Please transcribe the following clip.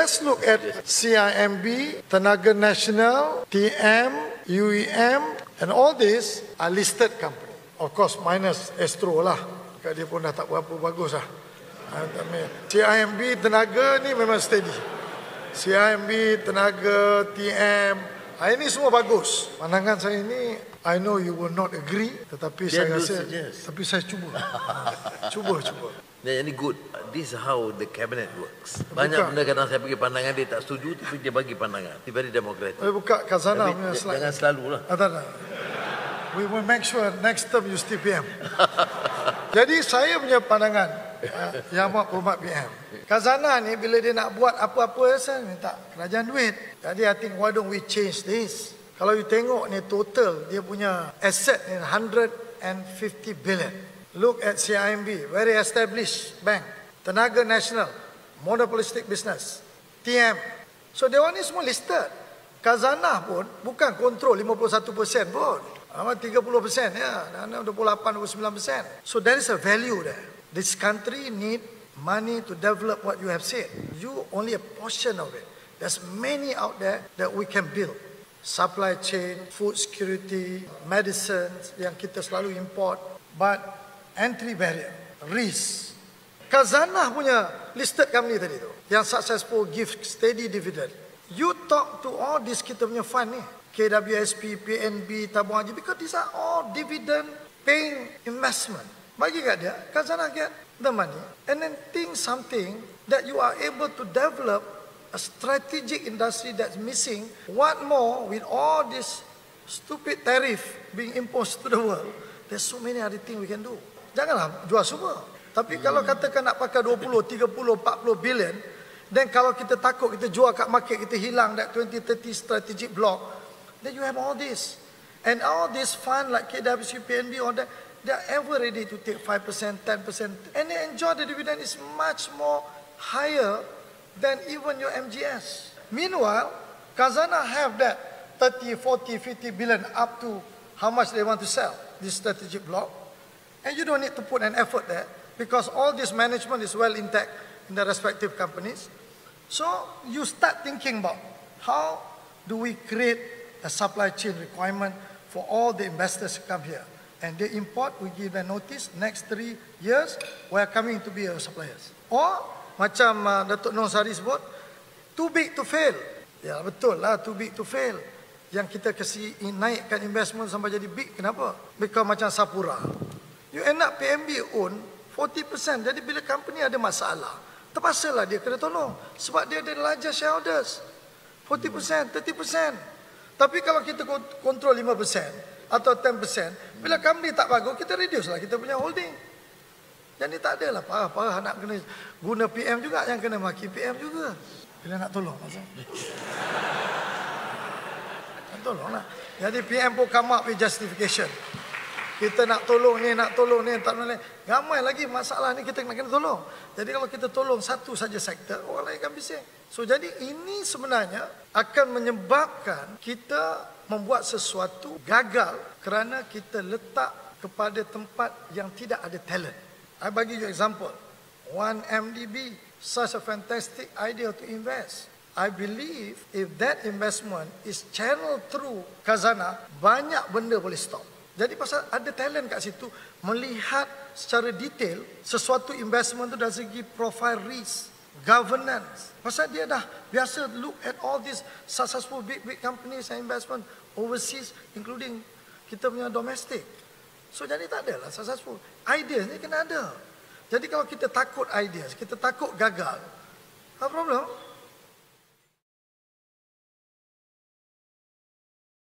just look at CIMB, Tenaga Nasional, TM, UEM, and all these are listed company. Of course, minus Astro lah. Dia pun dah tak berapa bagus lah. CIMB, Tenaga ni memang steady. CIMB, Tenaga, TM, ini semua bagus. Pandangan saya ini, I know you will not agree, tetapi saya rasa, tapi saya cuba. Cuba. Ini good. This is how the cabinet works. Banyak benda kadang saya bagi pandangan dia tak setuju, tapi dia bagi pandangan. Dia very democratic. Buka Khazanah punya slide. Jangan selalu lah. Tak. We will make sure next term you still PM. Jadi saya punya pandangan, Yang Amat PM. Khazanah ni bila dia nak buat apa-apa saya minta kerajaan duit. Jadi I think why don't we change this? Kalau you tengok ni total dia punya asset ni 150 billion. Look at CIMB, very established bank. Tenaga Nasional, monopolistic business. TM. So dia ni semua listed. Khazanah pun bukan kontrol 51% pun. 30% ya, 28-29%. So there is a value there. This country need money to develop what you have said. You only a portion of it. There's many out there that we can build. Supply chain, food security, medicines yang kita selalu import. But entry barrier, risk. Khazanah punya listed company tadi tu, yang successful give steady dividend. You talk to all this kita punya fund ni, KWSP, PNB, Tabung Haji, because these are all dividend paying investment. Bagi kat dia, Khazanah get the money and then think something that you are able to develop a strategic industry that's missing. What more with all this stupid tariff being imposed to the world? There's so many other things we can do. Janganlah jual semua. Tapi kalau katakan nak pakai 20, 30, 40 billion, then kalau kita takut kita jual kat market, kita hilang that 20-30 strategic block, then you have all this. And all this fund like KWC, PNB, all that, they are ever ready to take 5%, 10%, and they enjoy the dividend is much more higher than even your MGS. Meanwhile, Khazanah have that 30, 40, 50 billion up to how much they want to sell this strategic block. And you don't need to put an effort there because all this management is well intact in the respective companies. So you start thinking about how do we create a supply chain requirement for all the investors to come here. And they import, we give them notice, next 3 years, we are coming to be our suppliers. Or, macam Datuk Noh Sari sebut, too big to fail. Ya betul lah, too big to fail. Yang kita kasi naikkan investment sampai jadi big, kenapa? Because macam Sapura. You end up PNB own 40%. Jadi bila company ada masalah, terpaksalah dia kena tolong. Sebab dia ada larger shareholders. 40%, 30%. Tapi kalau kita kontrol 5%, atau 10%, bila company tak bagus, kita reduce lah kita punya holding. Jadi tak adalah parah-parah nak kena guna PM juga, yang kena maki PM juga. Bila nak tolong, nak tolong lah. Jadi PM pun come up with justification. Kita nak tolong ni, tak boleh. Ramai lagi masalah ni kita kena tolong. Jadi kalau kita tolong satu saja sektor, orang lain akan bising. So jadi ini sebenarnya akan menyebabkan kita membuat sesuatu gagal kerana kita letak kepada tempat yang tidak ada talent. I bagi you example. 1MDB, such a fantastic idea to invest. I believe if that investment is channeled through Khazanah, banyak benda boleh stop. Jadi pasal ada talent kat situ, melihat secara detail sesuatu investment tu dari segi profile risk, governance. Pasal dia dah biasa look at all these successful big companies and investment overseas, including kita punya domestic. So jadi tak adalah successful. Ideas ni kena ada. Jadi kalau kita takut ideas, kita takut gagal, no problem.